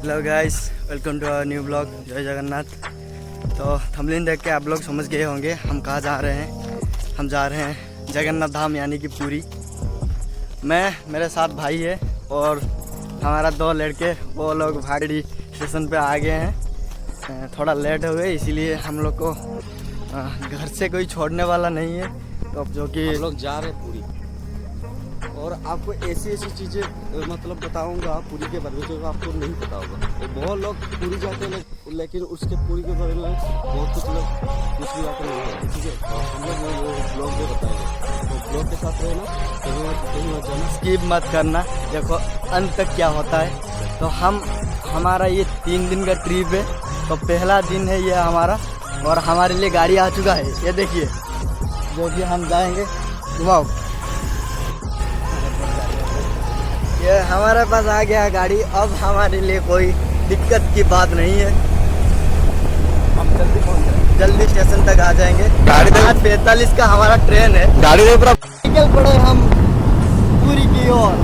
Hello guys, welcome to our new blog. जय जगन्नाथ। तो thumbnail देख के आप लोग समझ गए होंगे हम कहाँ जा रहे हैं। हम जा रहे हैं जगन्नाथ धाम यानी कि पुरी। मेरे साथ भाई है और हमारा 2 लड़के, वो लोग भाड़ी स्टेशन पे आ गए हैं। थोड़ा लेट हो गए, इसीलिए हम लोग को घर से कोई छोड़ने वाला नहीं है। तो जो कि हम लोग जा रहे हैं पुरी, और आपको ऐसी चीज़ें मतलब बताऊंगा पुरी के बारे में जो आपको नहीं पता होगा। तो बहुत लोग पुरी जाते हैं लेकिन उसके पुरी के बारे में बहुत कुछ लोग कुछ भी आपको नहीं है, ठीक है। और हम लोग वो ब्लॉग में बताएंगे, तो ब्लॉग के साथ रहना, कहीं मत जाना, स्किप मत करना। देखो अंत तक क्या होता है। तो हमारा ये 3 दिन का ट्रिप है। तो पहला दिन है ये हमारा, और हमारे लिए गाड़ी आ चुका है, ये देखिए, जो कि हम जाएंगे। वाओ, ये हमारे पास आ गया गाड़ी। अब हमारे लिए कोई दिक्कत की बात नहीं है, हम जल्दी पहुंच जाएंगे, जल्दी स्टेशन तक आ जाएंगे। गाड़ी 8:45 का हमारा ट्रेन है। गाड़ी में पूरा निकल पड़े हम पुरी की ओर।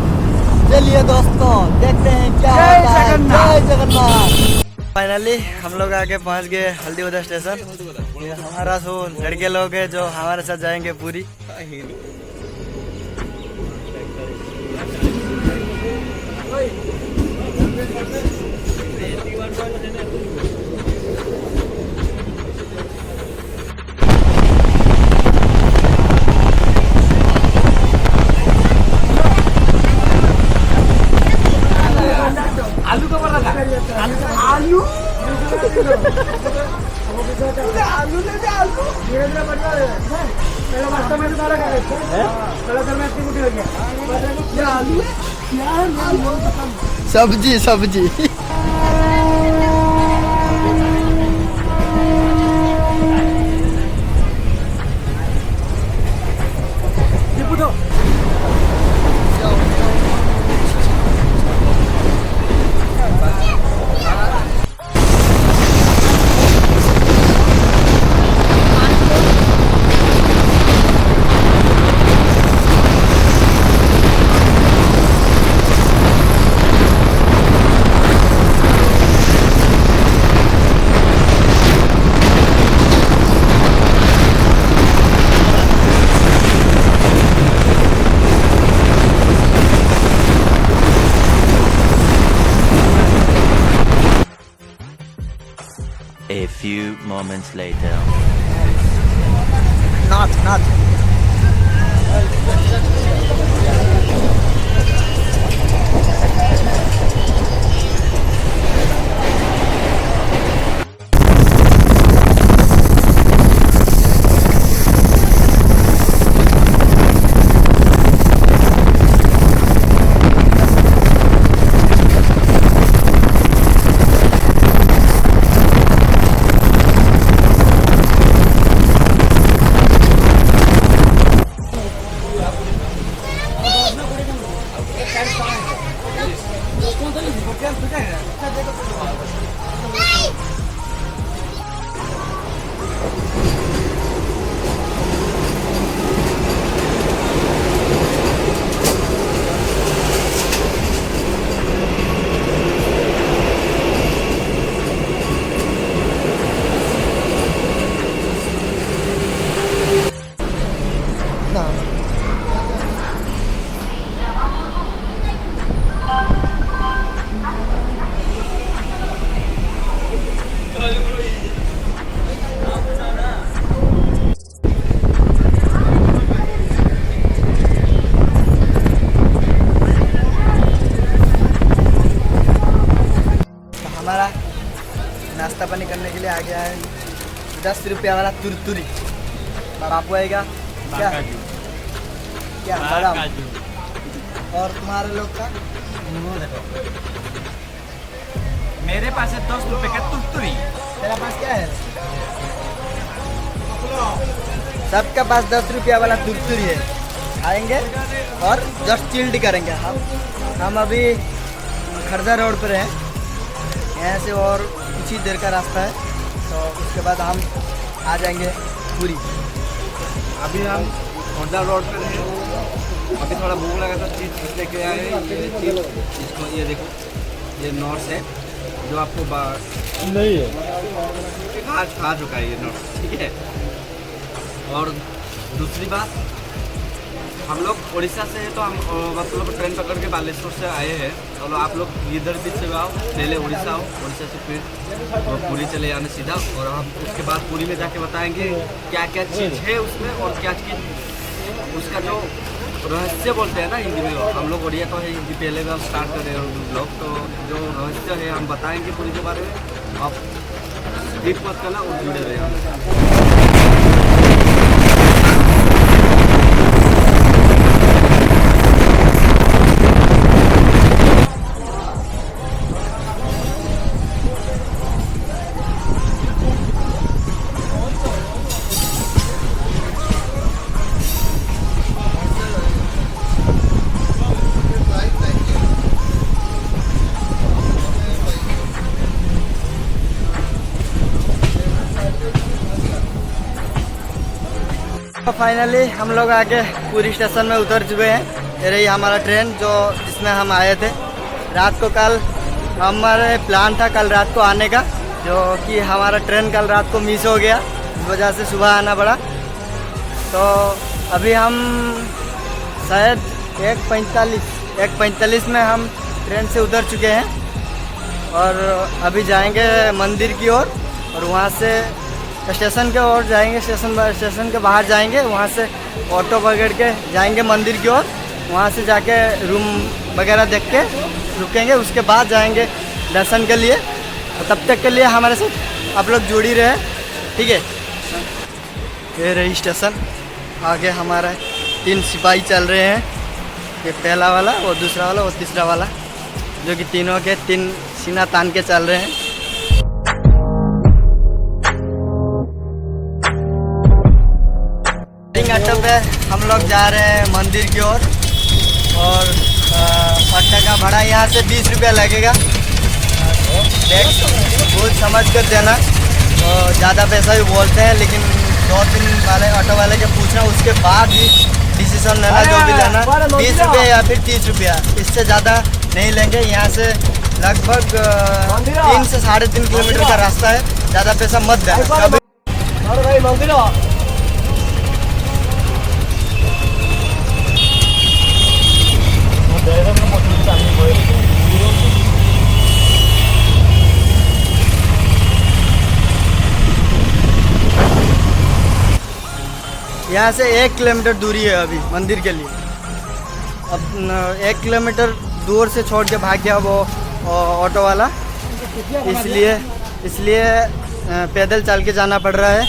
चलिए दोस्तों, देखते हैं क्या होता है। जय जगन्नाथ। फाइनली हम लोग आके पहुंच गए हल्दीवादा स्टेशन। ये हमारा सो लड़के लोग हैं जो हमारे साथ जाएंगे पुरी। आलू का पराठा, आलू सब्जी सब्जी A few moments later. नाथ हमारा नाश्ता पानी करने के लिए आ गया है 10 रुपया वाला तुरतुरी। बापू आएगा क्या? क्या बादाम? और तुम्हारे लोग का? देखो, मेरे पास है 10 रुपए का तुरतुरी। तेरा पास क्या है? सबका पास 10 रुपया वाला तुरतुरी है। आएंगे और जस्ट चिल्ड करेंगे। हम अभी खरजा रोड पर हैं। यहाँ से और कुछ ही देर का रास्ता है, तो उसके बाद हम आ जाएंगे पुरी। अभी हम खरजा रोड पर हैं। अभी थोड़ा भूख लगा था, चीज लेके आए। इसको ये देखो, ये नॉर्थ है, जो आपको नहीं है, खा चुका है ये नोट, ठीक है। और दूसरी बात, हम लोग उड़ीसा से हैं तो हम मतलब ट्रेन पकड़ के बालेश्वर से आए हैं। तो आप लोग इधर भी से आओ, पहले उड़ीसा आओ, उड़ीसा से फिर तो पुरी चले जाना सीधा। और हम उसके बाद पुरी में जाके बताएंगे क्या क्या चीज़ है उसमें और क्या चीज़ उसका जो रहस्य बोलते हैं ना हिंदी में, हम लोग उड़िया तो है हिंदी, पहले में हम स्टार्ट कर रहे हैं ब्लॉग, तो जो रहस्य है हम बताएंगे पुरी के बारे में। आप स्किप मत करना और जुड़े रहे। तो फाइनली हम लोग आके पूरी स्टेशन में उतर चुके हैं। ये रही हमारा ट्रेन जो जिसमें हम आए थे। रात को कल हमारे प्लान था कल रात को आने का, जो कि हमारा ट्रेन कल रात को मिस हो गया, इस वजह से सुबह आना पड़ा। तो अभी हम शायद 1:45 में हम ट्रेन से उतर चुके हैं और अभी जाएंगे मंदिर की ओर और वहाँ से स्टेशन के ओर जाएंगे, स्टेशन के बाहर जाएंगे, वहाँ से ऑटो पकड़ के जाएंगे मंदिर की ओर। वहाँ से जाके रूम वगैरह देख के रुकेंगे, उसके बाद जाएंगे दर्शन के लिए। और तब तक के लिए हमारे साथ आप लोग जुड़ी रहे, ठीक है। ये रही स्टेशन, आगे हमारा 3 सिपाही चल रहे हैं, ये पहला वाला, वो दूसरा वाला, वो तीसरा वाला, जो कि तीनों के 3 सीना तान के चल रहे हैं। ऑटो पे हम लोग जा रहे हैं मंदिर की ओर और ऑटो का भाड़ा यहाँ से 20 रुपया लगेगा। देख बहुत समझ कर देना, तो ज़्यादा पैसा भी बोलते हैं, लेकिन 2-3 वाले ऑटो वाले के पूछना, उसके बाद ही डिसीजन लेना, जो भी लेना। 20 रुपया या फिर 30 रुपया, इससे ज़्यादा नहीं लेंगे। यहाँ से लगभग 3 से 3.5 किलोमीटर का रास्ता है, ज़्यादा पैसा मत देना। यहाँ से 1 किलोमीटर दूरी है अभी मंदिर के लिए। अब 1 किलोमीटर दूर से छोड़ के भाग गया वो ऑटो वाला, इसलिए पैदल चल के जाना पड़ रहा है।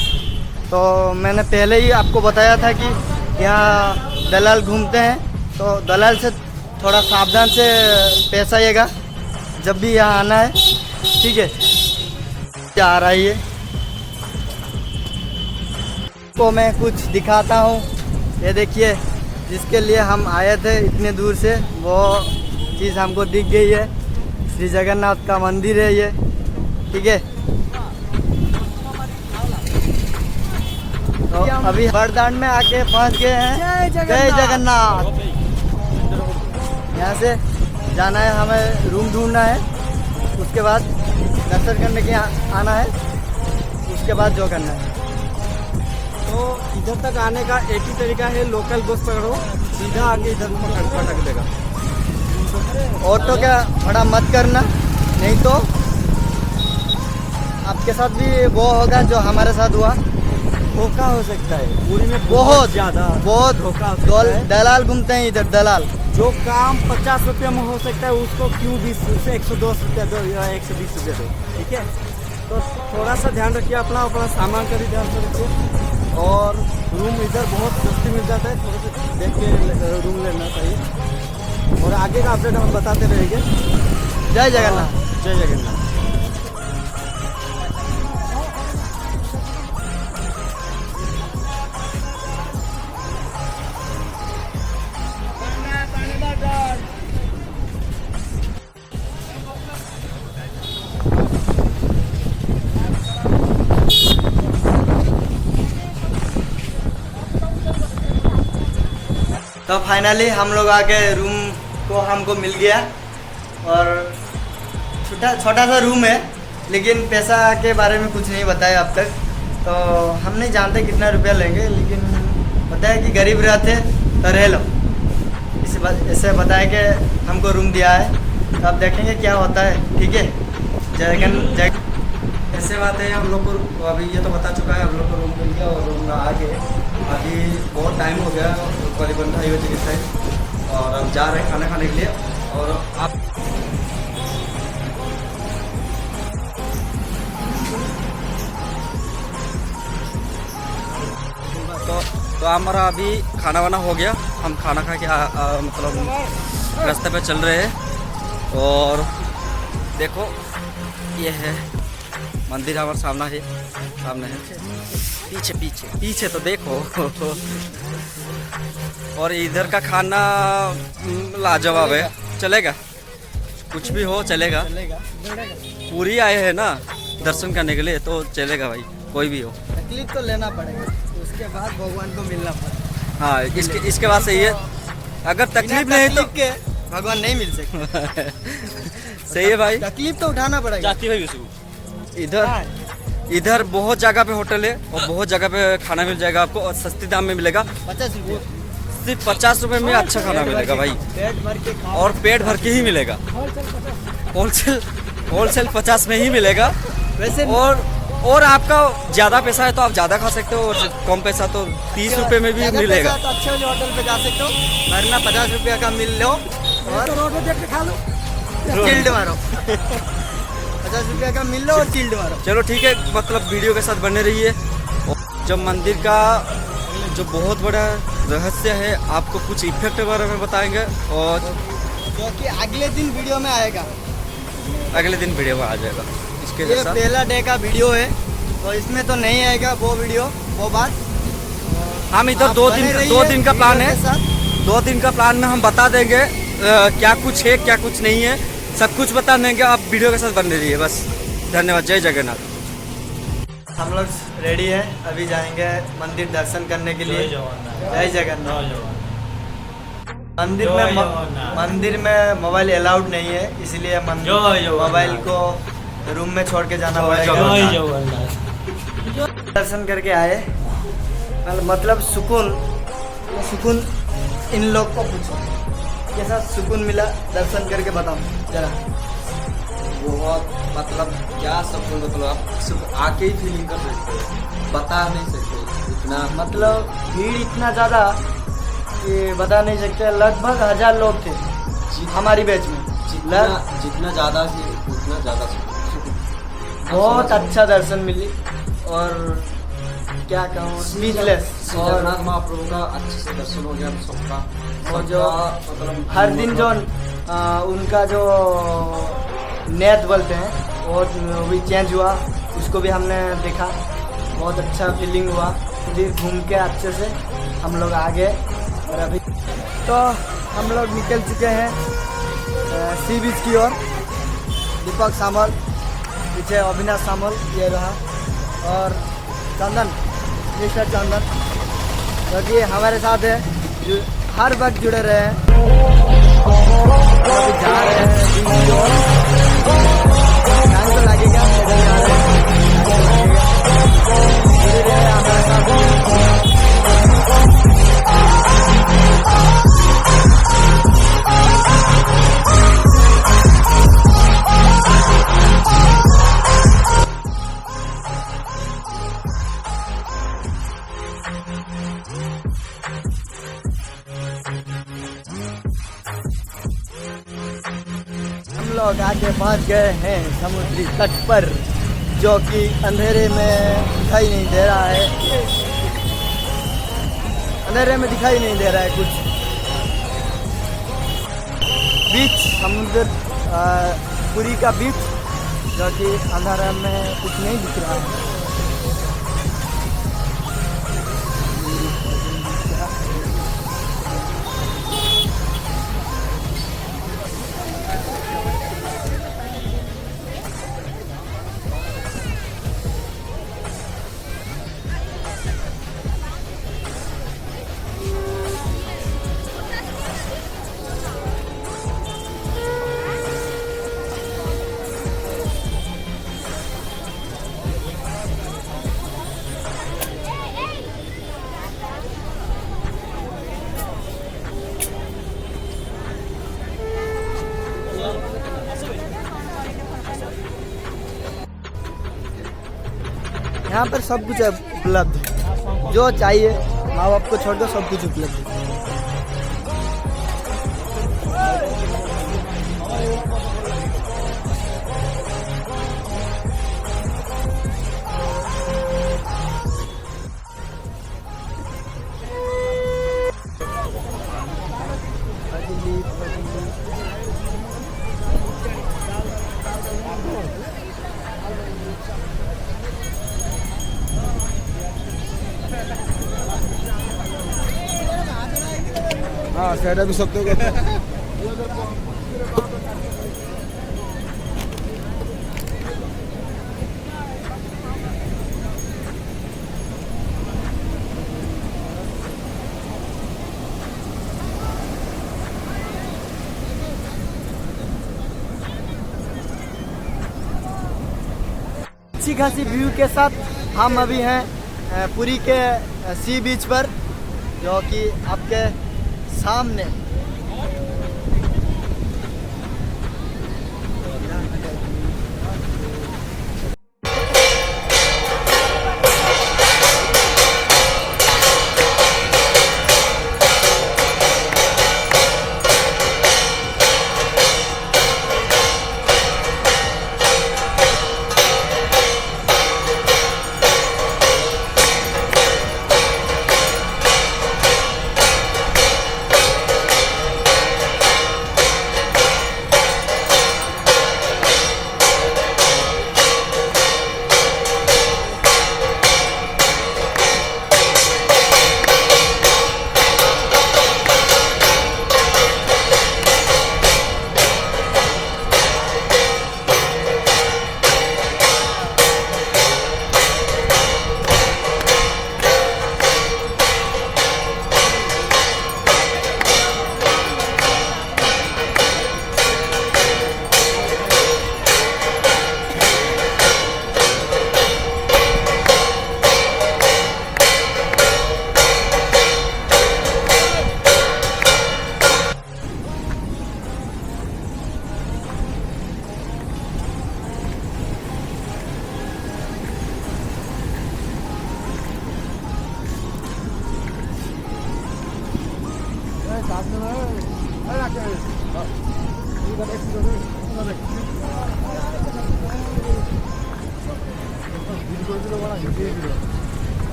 तो मैंने पहले ही आपको बताया था कि यहाँ दलाल घूमते हैं, तो दलाल से थोड़ा सावधान से पेश आइएगा जब भी यहाँ आना है, ठीक है। क्या आ रहा है ये को मैं कुछ दिखाता हूँ। ये देखिए, जिसके लिए हम आए थे इतने दूर से, वो चीज़ हमको दिख गई है। श्री जगन्नाथ का मंदिर है ये, ठीक है। तो अभी बरदान में आके पहुँच गए हैं। जय जगन्नाथ। यहाँ से जाना है, हमें रूम ढूंढना है, उसके बाद दर्शन करने के आना है, उसके बाद जो करना है। तो इधर तक आने का एक ही तरीका है, लोकल बस पकड़ो, सीधा आके इधर पटक देगा। ऑटो का भाड़ा मत करना, नहीं तो आपके साथ भी वो होगा जो हमारे साथ हुआ। धोखा हो सकता है पूरी में, बहुत ज़्यादा बहुत धोखा। दलाल घूमते हैं इधर, दलाल। जो काम 50 रुपये में हो सकता है उसको क्यों 20 से 110 रुपया दो या 120 रुपये दो, ठीक है। तो थोड़ा सा ध्यान रखिए, अपना सामान का भी ध्यान रखिए। और रूम इधर बहुत सस्ती मिल जाता है, थोड़ा सा देख के रूम लेना चाहिए। और आगे का अपडेट हम बताते रहेंगे। जय जगन्नाथ। जय जगन्नाथ। तो फाइनली हम लोग आके रूम को हमको मिल गया और छोटा छोटा सा रूम है, लेकिन पैसा के बारे में कुछ नहीं बताया अब तक। तो हम नहीं जानते कितना रुपया लेंगे, लेकिन पता है कि गरीब रहते तो रह लो, इससे बताया कि हमको रूम दिया है। तो अब देखेंगे क्या होता है। ठीक है, ऐसे बात है। हम लोग को अभी ये तो बता चुका है, हम लोग को रूम मिल गया और रूम में आ गए। अभी बहुत टाइम हो गया, करीबन 2:30 बजे के टाइम, और हम जा रहे हैं खाना खाने के लिए। और आप तो हमारा अभी खाना वाना हो गया, हम खाना खा के मतलब रास्ते पे चल रहे हैं। और देखो ये है मंदिर, हमारे सामने है, पीछे तो देखो। और इधर का खाना लाजवाब है, चलेगा, कुछ भी हो चलेगा। पूरी आए हैं ना दर्शन करने के लिए, तो चलेगा भाई, कोई भी हो। तकलीफ तो लेना पड़ेगा, उसके बाद भगवान को मिलना पड़ेगा। हाँ, इसके बाद सही है। अगर तकलीफ नहीं तो भगवान नहीं मिल सकते। सही है भाई, तकलीफ तो उठाना पड़ेगा। जाती भाई इधर बहुत जगह पे होटल है और बहुत जगह पे खाना मिल जाएगा आपको, और सस्ते दाम में मिलेगा। 50 रुपये, सिर्फ 50 रुपए में अच्छा खाना मिलेगा भाई, पेट भर के खाओ। और पेट भर के ही मिलेगा। होलसेल 50 में ही मिलेगा। वैसे और आपका ज़्यादा पैसा है तो आप ज़्यादा खा सकते हो, और कम पैसा तो 30 रुपए में भी मिलेगा। तो अच्छे वाले होटल पे जा सकते हो, वरना 50 रुपये का मिल लो और रोड पे देख के खा लो, चिल्ड मारो। 50 रुपये का मिल लो और चिल्ड मारो। चलो ठीक है, मतलब वीडियो के साथ बने रहिए। जो मंदिर का जो बहुत बड़ा रहस्य है, आपको कुछ इफेक्ट के बारे में बताएंगे, और जो कि अगले दिन वीडियो में आएगा, अगले दिन वीडियो में आ जाएगा। इसके ये साथ पहला डे का वीडियो है, तो इसमें तो नहीं आएगा वो वीडियो, वो बात। हम इधर आप 2 बने रहिए 2 दिन का प्लान है। वीडियो के साथ। 2 दिन का प्लान में हम बता देंगे क्या कुछ है क्या कुछ नहीं है, सब कुछ बता देंगे। आप वीडियो के साथ बने रहिए बस। धन्यवाद। जय जगन्नाथ। हम लोग रेडी है, अभी जाएंगे मंदिर दर्शन करने के लिए। जय जगन्नाथ। मंदिर में मोबाइल अलाउड नहीं है, इसलिए मोबाइल को रूम में छोड़ के जाना पड़ेगा। दर्शन करके आए, मतलब सुकून इन लोग को पूछो कैसा सुकून मिला दर्शन करके, बताओ जरा। बहुत मतलब क्या सब, मतलब आप सिर्फ आके ही फीलिंग कर सकते हो, बता नहीं सकते इतना। मतलब भीड़ इतना ज़्यादा कि बता नहीं सकते। लगभग 1000 लोग थे हमारी बैच में। जितना ज़्यादा से उतना ज़्यादा बहुत अच्छा दर्शन मिली, और क्या कहूँ, स्पीचलेस। और जगन्नाथ महाप्रभु का अच्छे से दर्शन हो गया सबका। और जो हर दिन जो उनका जो नेत बोलते हैं वो भी चेंज हुआ, उसको भी हमने देखा, बहुत अच्छा फीलिंग हुआ। फिर घूम के अच्छे से हम लोग आ गए। और अभी तो हम लोग निकल चुके हैं सी बीच की ओर। दीपक सामल पीछे, अविनाश सामल ये रहा, और चंदन, मिस्टर चंदन, जो कि हमारे साथ है, जो हर वक्त जुड़े रहे हैं। अभी जा रहे हैं बीच की ओर। टाइम तो लगेगा, इधर जा रहे हैं, धीरे-धीरे हमारे साथ। हम लोग आगे पहुंच गए हैं समुद्री तट पर, जो कि अंधेरे में दिखाई नहीं दे रहा है। अंधेरे में दिखाई नहीं दे रहा है कुछ। बीच समुद्र पुरी का बीच, जो कि अंधेरे में कुछ नहीं दिख रहा है। यहाँ पर सब कुछ उपलब्ध है, जो चाहिए माँ बाप को छोड़ दो सब कुछ उपलब्ध है। हाँ सेटा भी सकते हो अच्छी खासी व्यू के साथ हम अभी हैं पुरी के सी बीच पर, जो कि आपके सामने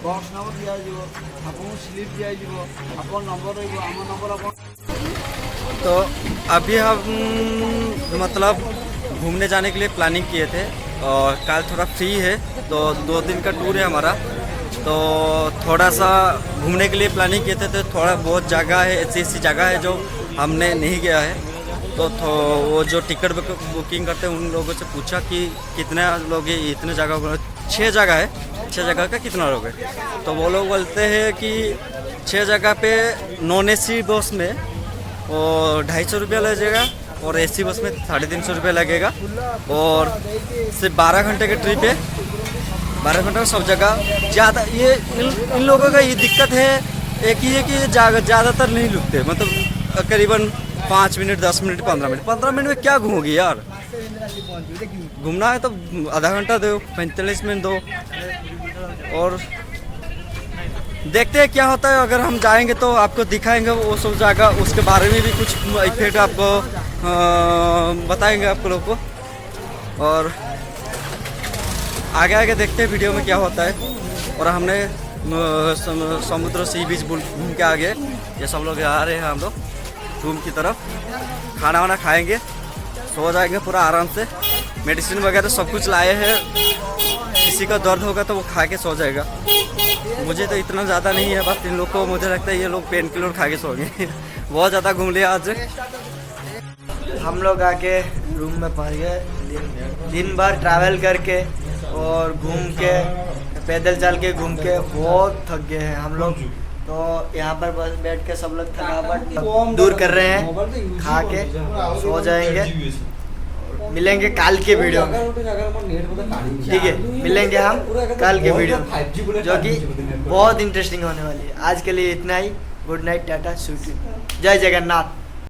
बॉक्स नंबर दिया आपको स्लिप दिया आपन नंबर रही आम नंबर आप। तो अभी हम मतलब घूमने जाने के लिए प्लानिंग किए थे और कल थोड़ा फ्री है तो 2 दिन का टूर है हमारा, तो थोड़ा सा घूमने के लिए प्लानिंग किए थे। तो थोड़ा बहुत जगह है, ऐसी जगह है जो हमने नहीं गया है, तो वो जो टिकट बुकिंग करते हैं उन लोगों से पूछा कि कितने लोग हैं, इतने जगह 6 जगह है, 6 जगह का कितना लोग है। तो वो लोग बोलते हैं कि 6 जगह पे नॉन AC बस में वो 250 रुपया लगेगा और AC बस में 350 रुपया लगेगा, और सिर्फ 12 घंटे के ट्रिप है। 12 घंटे में सब जगह ज़्यादा ये इन लोगों का ये दिक्कत है, एक ही है कि ज़्यादातर नहीं रुकते, मतलब करीबन 5 मिनट 10 मिनट 15 मिनट में क्या घूमोगी यार। घूमना है तो आधा घंटा दो, 45 मिनट दो, और देखते हैं क्या होता है। अगर हम जाएंगे तो आपको दिखाएंगे वो सब जगह, उसके बारे में भी कुछ इफेक्ट आपको बताएंगे आपको लोग को, और आगे आगे देखते हैं वीडियो में क्या होता है। और हमने समुद्र सी बीच घूम के आगे ये सब लोग आ रहे हैं हम लोग रूम की तरफ, खाना वाना खाएंगे, सो जाएंगे पूरा आराम से। मेडिसिन वगैरह सब कुछ लाए हैं, किसी का दर्द होगा तो वो खा के सो जाएगा। मुझे तो इतना ज़्यादा नहीं है, बस इन लोग को मुझे लगता है ये लोग पेन किलर खा के सो गए। बहुत ज़्यादा घूम लिया आज। हम लोग आके रूम में पहुंच गए। दिन भर ट्रैवल करके और घूम के, पैदल चल के घूम के बहुत थक गए हैं हम लोग। तो यहाँ पर बस बैठ के सब लोग थकावट दूर कर रहे हैं, खा के सो जाएंगे। मिलेंगे कल के वीडियो में, ठीक है? मिलेंगे हम कल के वीडियो में, जो कि बहुत इंटरेस्टिंग होने वाली है। आज के लिए इतना ही। गुड नाइट, टाटा, शूटिंग, जय जगन्नाथ।